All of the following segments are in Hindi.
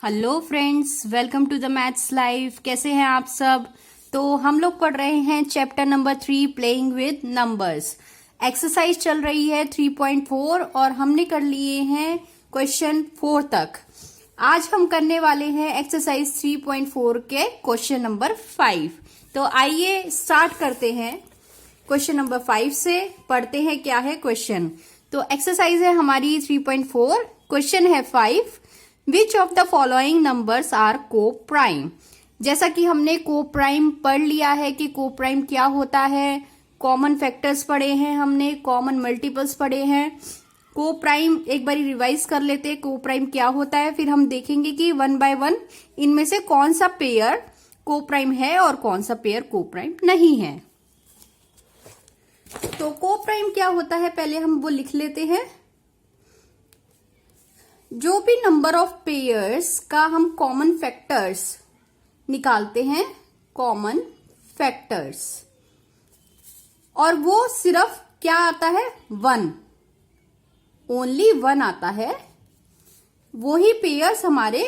Hello friends, welcome to the maths live. कैसे हैं आप सब? तो हम लोग पढ़ रहे हैं chapter number 3 playing with numbers. Exercise चल रही है 3.4 और हमने कर लिए हैं क्वेश्चन 4 तक। आज हम करने वाले हैं एक्सरसाइज 3.4 के क्वेश्चन नंबर 5। तो आइए स्टार्ट करते हैं क्वेश्चन नंबर 5 से। पढ़ते हैं क्या है क्वेश्चन। तो एक्सरसाइज है हमारी 3.4, क्वेश्चन है 5। Which of the following numbers are coprime. जैसा कि हमने को प्राइम पढ़ लिया है कि को प्राइम क्या होता है, कॉमन फैक्टर्स पढ़े हैं हमने, कॉमन मल्टीपल्स पढ़े हैं। को प्राइम एक बार रिवाइज कर लेते हैं, को प्राइम क्या होता है, फिर हम देखेंगे कि वन बाय वन इनमें से कौन सा पेयर को प्राइम है और कौन सा पेयर को प्राइम नहीं है। तो को प्राइम क्या होता है पहले हम वो लिख लेते हैं। जो भी नंबर ऑफ पेयर्स का हम कॉमन फैक्टर्स निकालते हैं, कॉमन फैक्टर्स, और वो सिर्फ क्या आता है, 1, ओनली 1 आता है, वो ही पेयर्स हमारे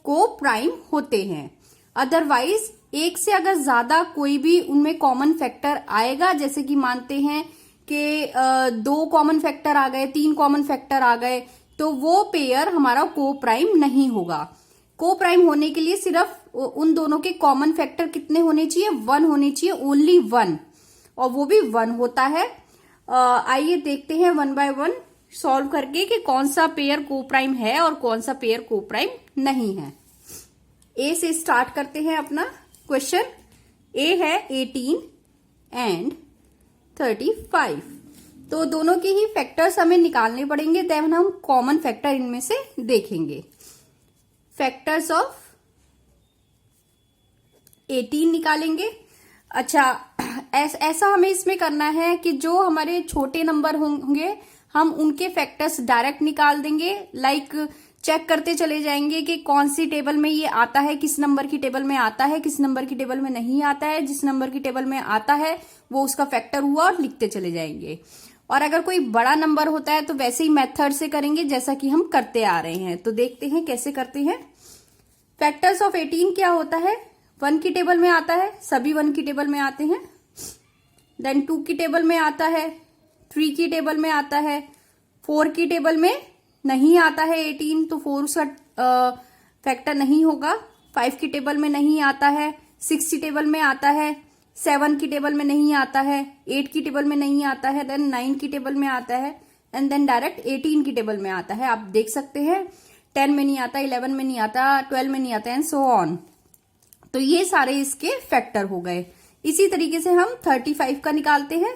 को प्राइम होते हैं। अदरवाइज एक से अगर ज्यादा कोई भी उनमें कॉमन फैक्टर आएगा, जैसे कि मानते हैं कि 2 कॉमन फैक्टर आ गए, 3 कॉमन फैक्टर आ गए, तो वो पेयर हमारा को प्राइम नहीं होगा। को प्राइम होने के लिए सिर्फ उन दोनों के कॉमन फैक्टर कितने होने चाहिए, 1 होने चाहिए, ओनली 1, और वो भी 1 होता है। आइए देखते हैं वन बाय वन सॉल्व करके कि कौन सा पेयर को प्राइम है और कौन सा पेयर को प्राइम नहीं है। ए से स्टार्ट करते हैं अपना क्वेश्चन। ए है 18 एंड 35। तो दोनों के ही फैक्टर्स हमें निकालने पड़ेंगे, देन हम कॉमन फैक्टर इनमें से देखेंगे। फैक्टर्स ऑफ 18 निकालेंगे। अच्छा, ऐसा हमें इसमें करना है कि जो हमारे छोटे नंबर होंगे हम उनके फैक्टर्स डायरेक्ट निकाल देंगे। लाइक चेक करते चले जाएंगे कि कौन सी टेबल में ये आता है, किस नंबर की टेबल में आता है, किस नंबर की टेबल में नहीं आता है। जिस नंबर की टेबल में आता है वो उसका फैक्टर हुआ और लिखते चले जाएंगे। और अगर कोई बड़ा नंबर होता है तो वैसे ही मेथड से करेंगे जैसा कि हम करते आ रहे हैं। तो देखते हैं कैसे करते हैं। फैक्टर्स ऑफ 18 क्या होता है, 1 की टेबल में आता है, सभी 1 की टेबल में आते हैं। देन 2 की टेबल में आता है, 3 की टेबल में आता है, 4 की टेबल में नहीं आता है 18, तो 4 उसका फैक्टर नहीं होगा। 5 की टेबल में नहीं आता है, 6 की टेबल में आता है, 7 की टेबल में नहीं आता है, 8 की टेबल में नहीं आता है, देन 9 की टेबल में आता है, एंड देन डायरेक्ट 18 की टेबल में आता है। आप देख सकते हैं 10 में नहीं आता, 11 में नहीं आता, 12 में नहीं आता, एंड सो ऑन। तो ये सारे इसके फैक्टर हो गए। इसी तरीके से हम 35 का निकालते हैं,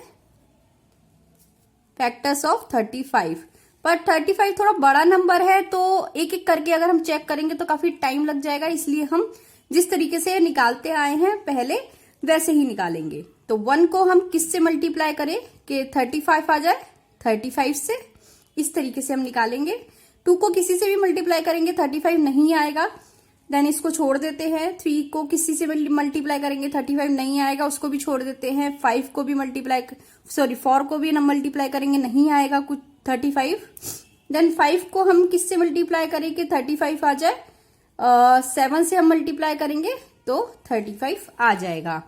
फैक्टर्स ऑफ 35। पर 35 थोड़ा बड़ा नंबर है तो एक एक करके अगर हम चेक करेंगे तो काफी टाइम लग जाएगा, इसलिए हम जिस तरीके से निकालते आए हैं पहले वैसे ही निकालेंगे। तो 1 को हम किससे मल्टीप्लाई करें कि 35 आ जाए, 35 से, इस तरीके से हम निकालेंगे। 2 को किसी से भी मल्टीप्लाई करेंगे 35 नहीं आएगा, देन इसको छोड़ देते हैं। 3 को किसी से मल्टीप्लाई करेंगे 35 नहीं आएगा, उसको भी छोड़ देते हैं। 5 को भी 4 को भी मल्टीप्लाई करेंगे, नहीं आएगा कुछ 35। देन 5 को हम किससे मल्टीप्लाई करेंगे 35 आ जाए, 7 से हम मल्टीप्लाई करेंगे तो 35 आ जाएगा।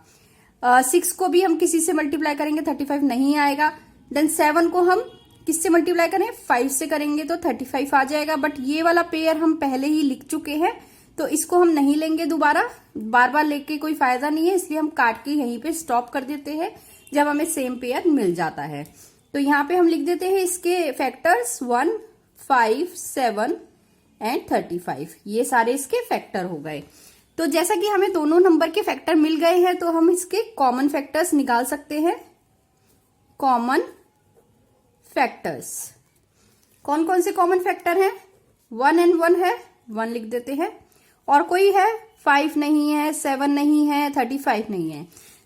6 को भी हम किसी से मल्टीप्लाई करेंगे 35 नहीं आएगा। देन 7 को हम किससे मल्टीप्लाई करें, 5 से करेंगे तो 35 आ जाएगा। बट ये वाला पेयर हम पहले ही लिख चुके हैं तो इसको हम नहीं लेंगे दोबारा, बार बार लेके कोई फायदा नहीं है, इसलिए हम काट के यहीं पे स्टॉप कर देते हैं जब हमें सेम पेयर मिल जाता है। तो यहाँ पे हम लिख देते हैं इसके फैक्टर्स 1, 5, 7 एंड 35। ये सारे इसके फैक्टर हो गए। तो जैसा कि हमें दोनों नंबर के फैक्टर मिल गए हैं तो हम इसके कॉमन फैक्टर्स निकाल सकते हैं। कॉमन फैक्टर्स कौन कौन से कॉमन फैक्टर हैं, 1 एंड 1 है, 1 लिख देते हैं। और कोई है, 5 नहीं है, 7 नहीं है, 35 नहीं है।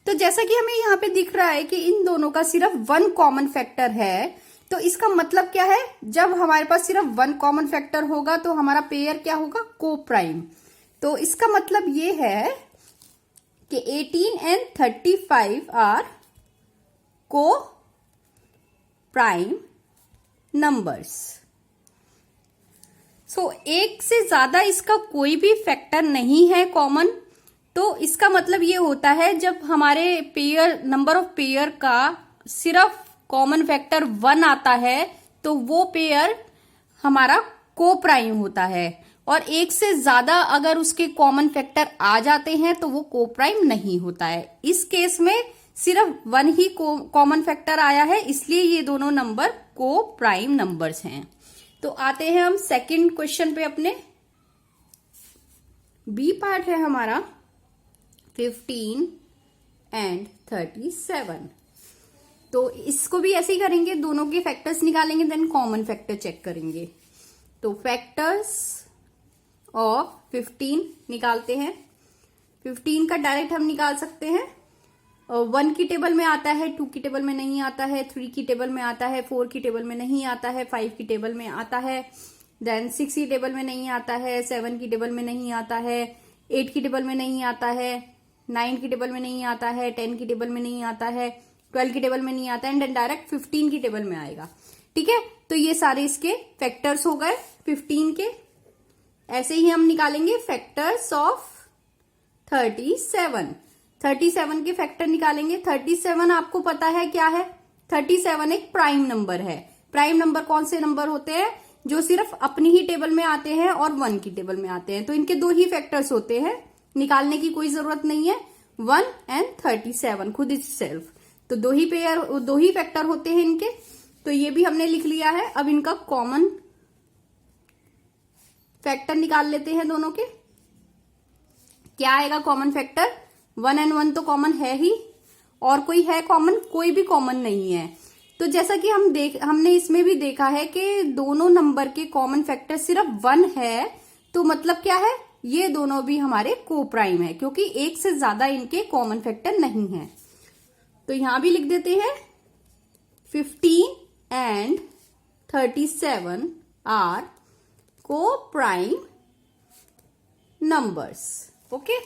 तो जैसा कि हमें यहाँ पे दिख रहा है कि इन दोनों का सिर्फ 1 कॉमन फैक्टर है, तो इसका मतलब क्या है, जब हमारे पास सिर्फ 1 कॉमन फैक्टर होगा तो हमारा पेयर क्या होगा, को प्राइम। तो इसका मतलब ये है कि 18 एंड 35 आर को प्राइम नंबर्स। एक से ज्यादा इसका कोई भी फैक्टर नहीं है कॉमन, तो इसका मतलब ये होता है जब हमारे पेयर नंबर ऑफ पेयर का सिर्फ कॉमन फैक्टर 1 आता है तो वो पेयर हमारा को प्राइम होता है, और एक से ज्यादा अगर उसके कॉमन फैक्टर आ जाते हैं तो वो को प्राइम नहीं होता है। इस केस में सिर्फ 1 ही कॉमन फैक्टर आया है, इसलिए ये दोनों नंबर को प्राइम नंबर्स हैं। तो आते हैं हम सेकंड क्वेश्चन पे अपने। बी पार्ट है हमारा 15 एंड 37। तो इसको भी ऐसे ही करेंगे, दोनों के फैक्टर्स निकालेंगे, देन कॉमन फैक्टर चेक करेंगे। तो फैक्टर्स ऑफ 15 निकालते हैं। 15 का डायरेक्ट हम निकाल सकते हैं, 1 की टेबल में आता है, 2 की टेबल में नहीं आता है, 3 की टेबल में आता है, 4 की टेबल में नहीं आता है, 5 की टेबल में आता है, देन 6 की टेबल में नहीं आता है, 7 की टेबल में नहीं आता है, 8 की टेबल में नहीं आता है, 9 की टेबल में नहीं आता है, 10 की टेबल में नहीं आता है, 12 की टेबल में नहीं आता है, एंड देन डायरेक्ट 15 की टेबल में आएगा। ठीक है, तो ये सारे इसके फैक्टर्स हो गए 15 के। ऐसे ही हम निकालेंगे फैक्टर्स ऑफ 37। 37 के फैक्टर निकालेंगे। 37 आपको पता है क्या है, 37 एक प्राइम नंबर है। प्राइम नंबर कौन से नंबर होते हैं, जो सिर्फ अपनी ही टेबल में आते हैं और 1 की टेबल में आते हैं। तो इनके 2 ही फैक्टर्स होते हैं, निकालने की कोई जरूरत नहीं है, 1 एंड 37 खुद इटसेल्फ। तो 2 ही फैक्टर होते हैं इनके, तो ये भी हमने लिख लिया है। अब इनका कॉमन फैक्टर निकाल लेते हैं दोनों के। क्या आएगा कॉमन फैक्टर, 1 एंड 1 तो कॉमन है ही, और कोई है कॉमन, कोई भी कॉमन नहीं है। तो जैसा कि हमने इसमें भी देखा है कि दोनों नंबर के कॉमन फैक्टर सिर्फ 1 है, तो मतलब क्या है, ये दोनों भी हमारे को प्राइम है, क्योंकि एक से ज्यादा इनके कॉमन फैक्टर नहीं है। तो यहां भी लिख देते हैं 15 एंड 37 आर को प्राइम नंबर्स। ओके,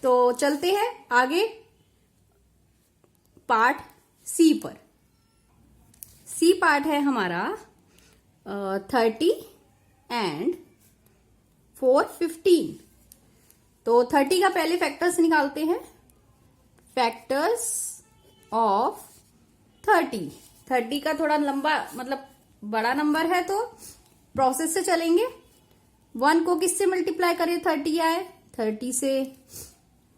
तो चलते हैं आगे पार्ट सी पर। सी पार्ट है हमारा 30 एंड 415। तो 30 का पहले फैक्टर्स निकालते हैं। फैक्टर्स ऑफ 30 का थोड़ा लंबा मतलब बड़ा नंबर है, तो प्रोसेस से चलेंगे। 1 को किससे मल्टीप्लाई करें 30 आए, 30 से।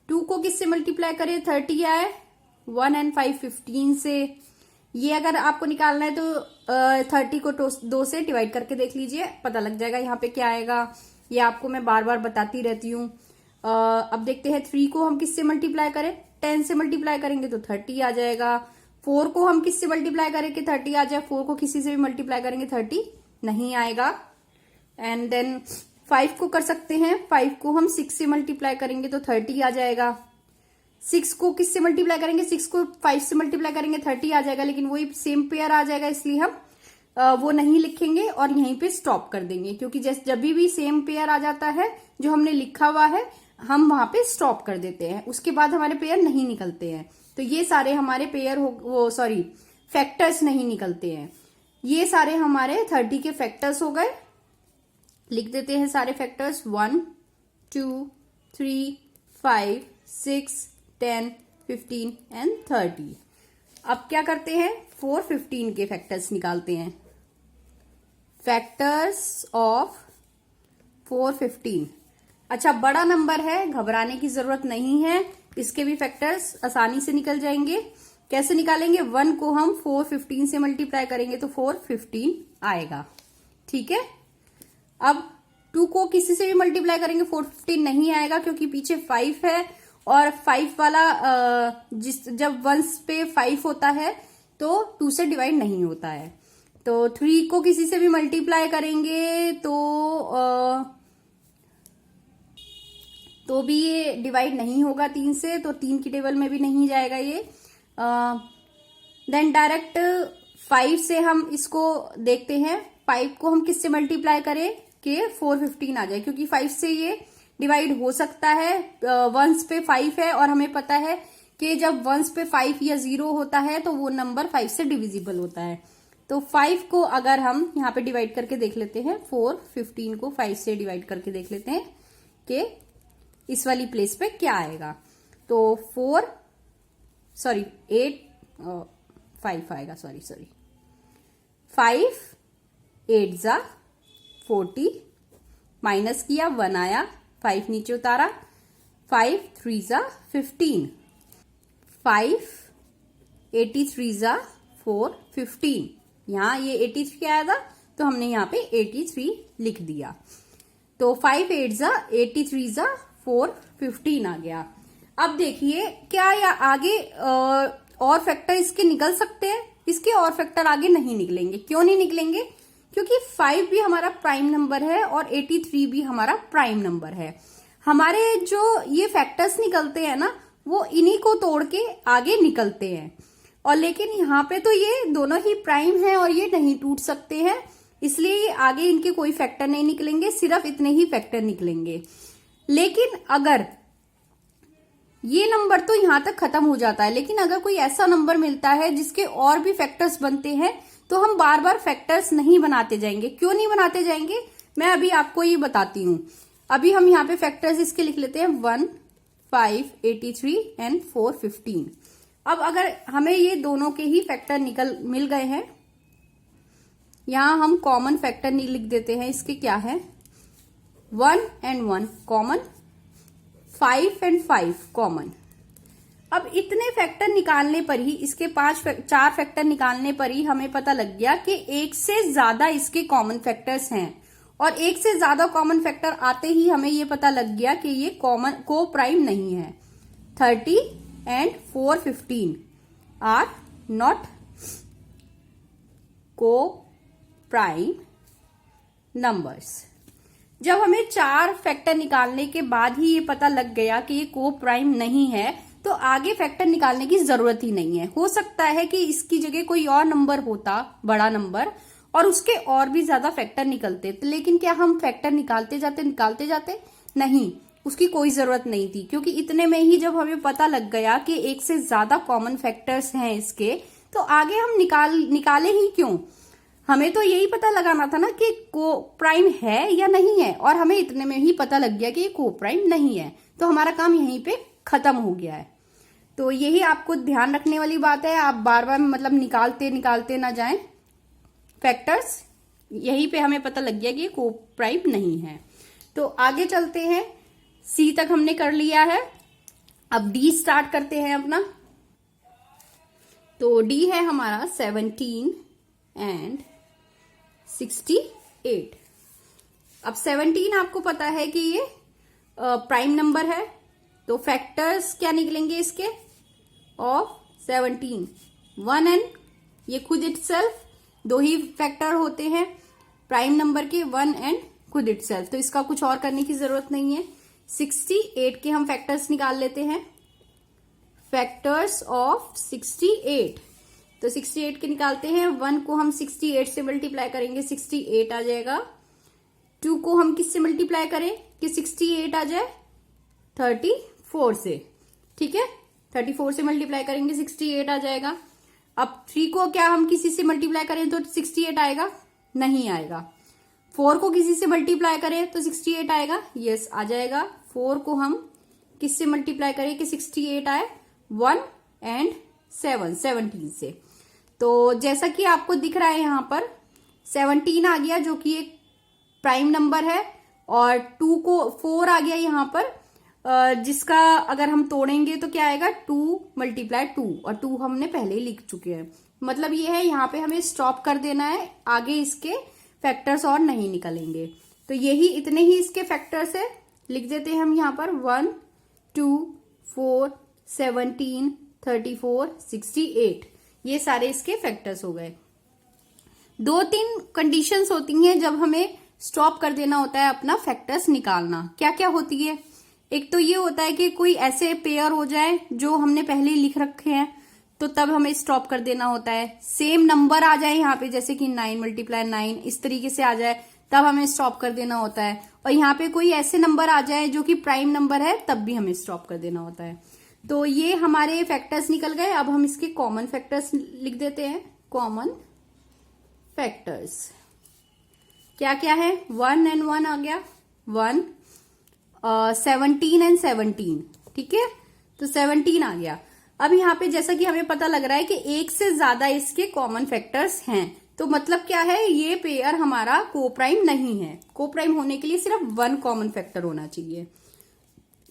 2 को किससे मल्टीप्लाई करें 30 आए, 1 एंड 5 15 से। ये अगर आपको निकालना है तो 30 को 2 से डिवाइड करके देख लीजिए, पता लग जाएगा यहाँ पे क्या आएगा। ये आपको मैं बार बार बताती रहती हूँ। अब देखते हैं 3 को हम किससे मल्टीप्लाई करें, 10 से मल्टीप्लाई करेंगे तो 30 आ जाएगा। 4 को हम किससे मल्टीप्लाई करें कि 30 आ जाए, 4 को किसी से भी मल्टीप्लाई करेंगे 30 नहीं आएगा। एंड देन 5 को कर सकते हैं, 5 को हम 6 से मल्टीप्लाई करेंगे तो 30 आ जाएगा। 6 को किससे मल्टीप्लाई करेंगे, 6 को 5 से मल्टीप्लाई करेंगे 30 आ जाएगा, लेकिन वही सेम पेयर आ जाएगा, इसलिए हम वो नहीं लिखेंगे और यहीं पे स्टॉप कर देंगे, क्योंकि जब भी सेम पेयर आ जाता है जो हमने लिखा हुआ है, हम वहां पे स्टॉप कर देते हैं, उसके बाद हमारे पेयर नहीं निकलते हैं। तो ये सारे हमारे पेयर फैक्टर्स नहीं निकलते हैं। ये सारे हमारे 30 के फैक्टर्स हो गए। लिख देते हैं सारे फैक्टर्स, 1 2 3 5 6 10 15 एंड 30। अब क्या करते हैं, 415 के फैक्टर्स निकालते हैं। Factors of 415। अच्छा, बड़ा नंबर है, घबराने की जरूरत नहीं है, इसके भी फैक्टर्स आसानी से निकल जाएंगे। कैसे निकालेंगे, 1 को हम 415 से मल्टीप्लाई करेंगे तो 415 आएगा। ठीक है, अब 2 को किसी से भी मल्टीप्लाई करेंगे 415 नहीं आएगा, क्योंकि पीछे 5 है, और 5 वाला जब 1 पे 5 होता है तो 2 से डिवाइड नहीं होता है। तो 3 को किसी से भी मल्टीप्लाई करेंगे तो भी ये डिवाइड नहीं होगा 3 से, तो 3 की टेबल में भी नहीं जाएगा ये। देन डायरेक्ट 5 से हम इसको देखते हैं, 5 को हम किससे मल्टीप्लाई करें कि 415 आ जाए, क्योंकि 5 से ये डिवाइड हो सकता है। 1s पे 5 है, और हमें पता है कि जब 1s पे 5 या 0 होता है तो वो नंबर 5 से डिविजिबल होता है। तो 5 को अगर हम यहाँ पे डिवाइड करके देख लेते हैं, 4, 15 को 5 से डिवाइड करके देख लेते हैं कि इस वाली प्लेस पे क्या आएगा। तो 5 आएगा, सॉरी 5 8 जा 40, माइनस किया 1 आया, 5 नीचे उतारा, 5 3 जा 15, 5 83 जा 4 15, यहाँ ये 83 आया था तो हमने यहाँ पे 83 लिख दिया। तो 5 8 जा 83 जा 4 15 आ गया। अब देखिए क्या या आगे और फैक्टर इसके निकल सकते हैं? इसके और फैक्टर आगे नहीं निकलेंगे। क्यों नहीं निकलेंगे? क्योंकि 5 भी हमारा प्राइम नंबर है और 83 भी हमारा प्राइम नंबर है। हमारे जो ये फैक्टर्स निकलते हैं ना, वो इन्हीं को तोड़ के आगे निकलते हैं। और लेकिन यहाँ पे तो ये दोनों ही प्राइम है और ये नहीं टूट सकते हैं, इसलिए ये आगे इनके कोई फैक्टर नहीं निकलेंगे, सिर्फ इतने ही फैक्टर निकलेंगे। लेकिन अगर ये नंबर तो यहां तक खत्म हो जाता है, लेकिन अगर कोई ऐसा नंबर मिलता है जिसके और भी फैक्टर्स बनते हैं तो हम बार बार फैक्टर्स नहीं बनाते जाएंगे। क्यों नहीं बनाते जाएंगे, मैं अभी आपको ये बताती हूँ। अभी हम यहाँ पे फैक्टर्स इसके लिख लेते हैं 1 5 83 एंड 4 15। अब अगर हमें ये दोनों के ही फैक्टर मिल गए हैं, यहां हम कॉमन फैक्टर नहीं लिख देते हैं। इसके क्या है, 1 and 1 कॉमन, 5 and 5 कॉमन। अब इतने फैक्टर निकालने पर ही, इसके 4 फैक्टर निकालने पर ही हमें पता लग गया कि एक से ज्यादा इसके कॉमन फैक्टर्स हैं। और एक से ज्यादा कॉमन फैक्टर आते ही हमें ये पता लग गया कि ये को प्राइम नहीं है। 30 and 4 15 आर नॉट को प्राइम नंबर्स। जब हमें 4 फैक्टर निकालने के बाद ही ये पता लग गया कि ये को प्राइम नहीं है, तो आगे फैक्टर निकालने की जरूरत ही नहीं है। हो सकता है कि इसकी जगह कोई और नंबर होता, बड़ा नंबर, और उसके और भी ज्यादा फैक्टर निकलते, लेकिन क्या हम फैक्टर निकालते जाते? नहीं, उसकी कोई जरूरत नहीं थी, क्योंकि इतने में ही जब हमें पता लग गया कि एक से ज्यादा कॉमन फैक्टर्स हैं इसके, तो आगे हम निकाले ही क्यों? हमें तो यही पता लगाना था ना कि को प्राइम है या नहीं है, और हमें इतने में ही पता लग गया कि ये को प्राइम नहीं है, तो हमारा काम यहीं पे खत्म हो गया है। तो यही आपको ध्यान रखने वाली बात है, आप बार बार मतलब निकालते ना जाएं फैक्टर्स। यहीं पे हमें पता लग गया कि ये को प्राइम नहीं है। तो आगे चलते हैं, सी तक हमने कर लिया है, अब डी स्टार्ट करते हैं अपना। तो डी है हमारा 17 एंड 68। अब 17 आपको पता है कि ये प्राइम नंबर है, तो फैक्टर्स क्या निकलेंगे इसके ऑफ 17? 1 एंड ये खुद इटसेल्फ, 2 ही फैक्टर होते हैं प्राइम नंबर के, 1 एंड खुद इटसेल्फ, तो इसका कुछ और करने की जरूरत नहीं है। 68 के हम फैक्टर्स निकाल लेते हैं, फैक्टर्स ऑफ 68। तो 68 के निकालते हैं, 1 को हम 68 से मल्टीप्लाई करेंगे, 68 आ जाएगा। 2 को हम किससे मल्टीप्लाई करें कि 68 आ जाए? 34 से, ठीक है, 34 से मल्टीप्लाई करेंगे 68 आ जाएगा। अब 3 को क्या हम किसी से मल्टीप्लाई करें तो 68 आएगा? नहीं आएगा। 4 को किसी से मल्टीप्लाई करें तो 68 आएगा? यस आ जाएगा। 4 को हम किससे मल्टीप्लाई करें कि 68 आए? 1 एंड 7 17 से। तो जैसा कि आपको दिख रहा है यहाँ पर 17 आ गया जो कि एक प्राइम नंबर है, और 2 को 4 आ गया यहाँ पर, जिसका अगर हम तोड़ेंगे तो क्या आएगा? 2 मल्टीप्लाई 2, और 2 हमने पहले ही लिख चुके हैं। मतलब ये है यहाँ पे हमें स्टॉप कर देना है, आगे इसके फैक्टर्स और नहीं निकलेंगे। तो यही इतने ही इसके फैक्टर्स है, लिख देते हैं हम यहाँ पर 1 2 4 17 34 68, ये सारे इसके फैक्टर्स हो गए। 2-3 कंडीशंस होती हैं जब हमें स्टॉप कर देना होता है अपना फैक्टर्स निकालना। क्या क्या होती है? एक तो ये होता है कि कोई ऐसे पेयर हो जाए जो हमने पहले ही लिख रखे हैं, तो तब हमें स्टॉप कर देना होता है। सेम नंबर आ जाए यहाँ पे, जैसे कि 9 मल्टीप्लाई 9 इस तरीके से आ जाए, तब हमें स्टॉप कर देना होता है। और यहाँ पे कोई ऐसे नंबर आ जाए जो कि प्राइम नंबर है, तब भी हमें स्टॉप कर देना होता है। तो ये हमारे फैक्टर्स निकल गए। अब हम इसके कॉमन फैक्टर्स लिख देते हैं। कॉमन फैक्टर्स क्या क्या है, 1 and 1 आ गया, 1, 17 and 17, ठीक है, तो 17 आ गया। अब यहाँ पे जैसा कि हमें पता लग रहा है कि एक से ज्यादा इसके कॉमन फैक्टर्स हैं, तो मतलब क्या है, ये पेयर हमारा कोप्राइम नहीं है। कोप्राइम होने के लिए सिर्फ 1 कॉमन फैक्टर होना चाहिए।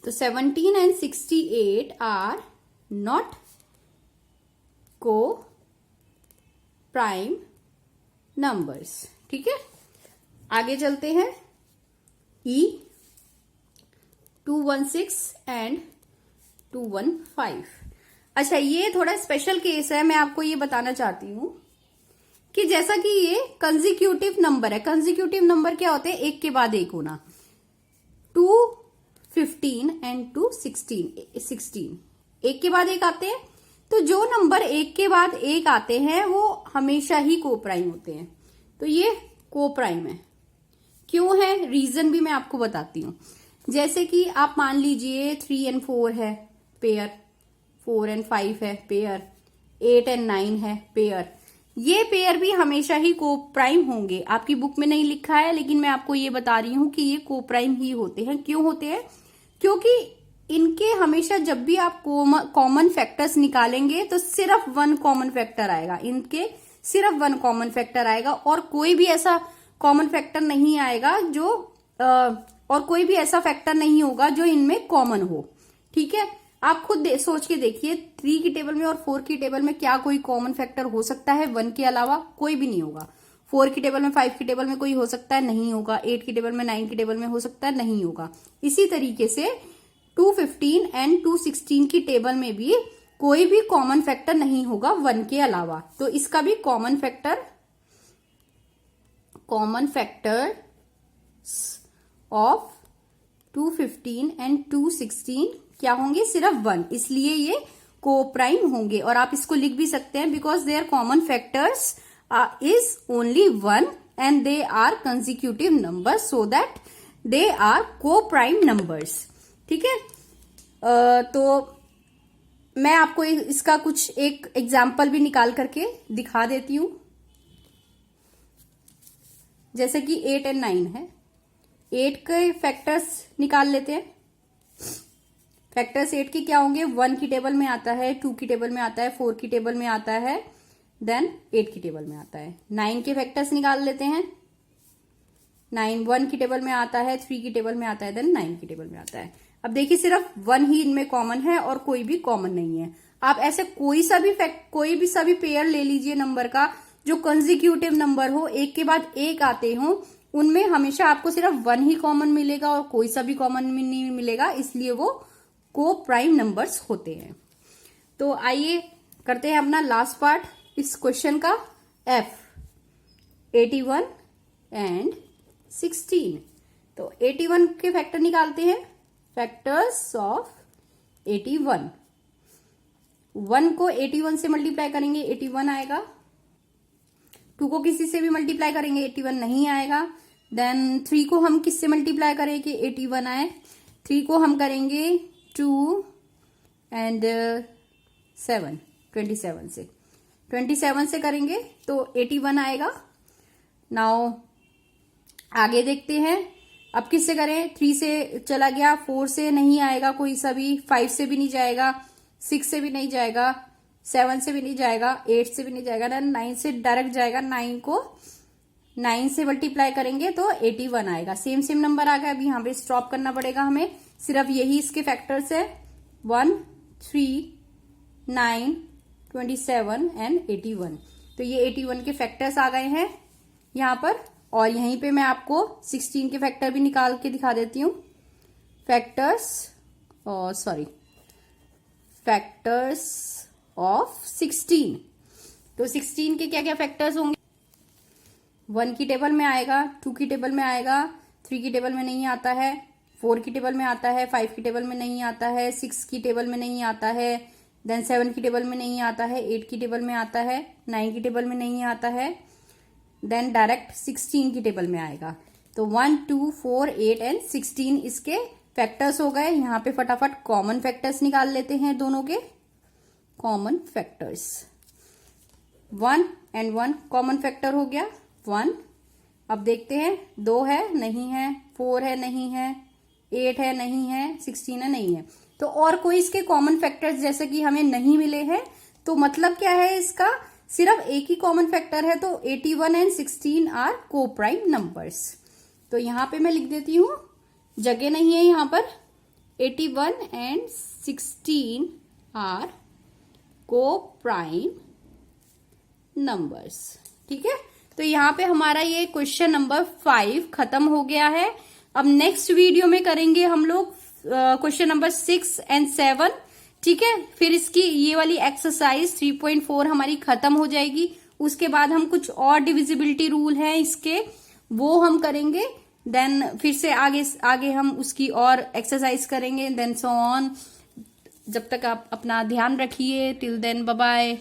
तो 17 and 68 आर नॉट को प्राइम नंबर्स, ठीक है। आगे चलते हैं, ई 216 एंड 215। अच्छा, ये थोड़ा स्पेशल केस है, मैं आपको ये बताना चाहती हूं कि जैसा कि ये कंजिक्यूटिव नंबर है। कंजिक्यूटिव नंबर क्या होते हैं, एक के बाद एक होना। 215 एंड 216 एक के बाद एक आते हैं, तो जो नंबर एक के बाद एक आते हैं वो हमेशा ही कोप्राइम होते हैं। तो ये कोप्राइम है। क्यों है, रीजन भी मैं आपको बताती हूँ। जैसे कि आप मान लीजिए 3 and 4 है पेयर, 4 and 5 है पेयर, 8 and 9 है पेयर। ये पेयर भी हमेशा ही कोप्राइम होंगे। आपकी बुक में नहीं लिखा है, लेकिन मैं आपको ये बता रही हूं कि ये कोप्राइम ही होते हैं। क्यों होते हैं, क्योंकि इनके हमेशा जब भी आप कॉमन फैक्टर्स निकालेंगे तो सिर्फ 1 कॉमन फैक्टर आएगा। इनके सिर्फ 1 कॉमन फैक्टर आएगा और कोई भी ऐसा कॉमन फैक्टर नहीं आएगा जो और कोई भी ऐसा फैक्टर नहीं होगा जो इनमें कॉमन हो, ठीक है। आप खुद सोच के देखिए, 3 की टेबल में और 4 की टेबल में क्या कोई कॉमन फैक्टर हो सकता है? 1 के अलावा कोई भी नहीं होगा। 4 की टेबल में, 5 की टेबल में कोई हो सकता है? नहीं होगा। 8 की टेबल में, 9 की टेबल में हो सकता है? नहीं होगा। इसी तरीके से 215 एंड 216 की टेबल में भी कोई भी कॉमन फैक्टर नहीं होगा 1 के अलावा। तो इसका भी कॉमन फैक्टर ऑफ 215 एंड 216 क्या होंगे? सिर्फ 1। इसलिए ये कोप्राइम होंगे। और आप इसको लिख भी सकते हैं, because their common factors is only 1 and they are consecutive numbers, so that they are coprime numbers, ठीक है। तो मैं आपको इसका कुछ एक एग्जाम्पल भी निकाल करके दिखा देती हूं। जैसे कि 8 and 9 है, 8 के फैक्टर्स निकाल लेते हैं। फैक्टर्स 8 के क्या होंगे? 1 की टेबल में आता है, 2 की टेबल में आता है, 4 की टेबल में आता है, देन 8 की टेबल में आता है। 9 के फैक्टर्स निकाल लेते हैं। 9 1 की टेबल में आता है, 3 की टेबल में आता है, देन 9 की टेबल में आता है। अब देखिए, सिर्फ 1 ही इनमें कॉमन है और कोई भी कॉमन नहीं है। आप ऐसे कोई सा भी पेयर ले लीजिए नंबर का जो कंजिक्यूटिव नंबर हो, एक के बाद एक आते हो, उनमें हमेशा आपको सिर्फ 1 ही कॉमन मिलेगा और कोई सा भी कॉमन नहीं मिलेगा, इसलिए वो कोप्राइम नंबर्स होते हैं। तो आइए करते हैं अपना लास्ट पार्ट इस क्वेश्चन का, F 81 एंड 16। तो 81 के फैक्टर निकालते हैं। फैक्टर्स ऑफ 81, 1 को 81 से मल्टीप्लाई करेंगे, 81 आएगा। 2 को किसी से भी मल्टीप्लाई करेंगे, 81 नहीं आएगा। देन 3 को हम किससे मल्टीप्लाई करें कि 81 आए? 3 को हम करेंगे 2 एंड 7, 27 से करेंगे तो 81 आएगा। नाउ आगे देखते हैं, अब किससे करें? 3 से चला गया, 4 से नहीं आएगा कोई सा भी, 5 से भी नहीं जाएगा, 6 से भी नहीं जाएगा, 7 से भी नहीं जाएगा, 8 से भी नहीं जाएगा, 9 से डायरेक्ट जाएगा। 9 को 9 से मल्टीप्लाई करेंगे तो 81 आएगा। सेम नंबर आ गया। अभी यहाँ पे स्टॉप करना पड़ेगा हमें, सिर्फ यही इसके फैक्टर्स है, 1 3 9 27 एंड 81। तो ये 81 के फैक्टर्स आ गए हैं यहाँ पर। और यहीं पे मैं आपको 16 के फैक्टर भी निकाल के दिखा देती हूँ। Factors of 16। तो 16 के क्या क्या फैक्टर्स होंगे? 1 की टेबल में आएगा, 2 की टेबल में आएगा, 3 की टेबल में नहीं आता है, 4 की टेबल में आता है, 5 की टेबल में नहीं आता है, 6 की टेबल में नहीं आता है, देन 7 की टेबल में नहीं आता है, 8 की टेबल में आता है, 9 की टेबल में नहीं आता है, देन डायरेक्ट 16 की टेबल में आएगा। तो 1 2 4 8 एंड 16 इसके फैक्टर्स हो गए। यहाँ पे फटाफट कॉमन फैक्टर्स निकाल लेते हैं दोनों के। Common factors 1 and 1 common factor हो गया 1। अब देखते हैं 2 है नहीं है, 4 है नहीं है, 8 है नहीं है, 16 है नहीं है। तो और कोई इसके कॉमन फैक्टर्स जैसे कि हमें नहीं मिले हैं, तो मतलब क्या है इसका, सिर्फ एक ही कॉमन फैक्टर है, तो 81 एंड 16 आर को प्राइम नंबर्स। तो यहां पे मैं लिख देती हूं, जगह नहीं है यहां पर, 81 एंड 16 आर को प्राइम नंबर्स। ठीक है, तो यहाँ पे हमारा ये क्वेश्चन नंबर 5 खत्म हो गया है। अब नेक्स्ट वीडियो में करेंगे हम लोग क्वेश्चन नंबर 6 एंड 7। ठीक है, फिर इसकी ये वाली एक्सरसाइज 3.4 हमारी खत्म हो जाएगी। उसके बाद हम कुछ और डिविजिबिलिटी रूल हैं इसके, वो हम करेंगे। देन फिर से आगे हम उसकी और एक्सरसाइज करेंगे, देन सो ऑन। जब तक आप अपना ध्यान रखिए, टिल देन बाय बाय।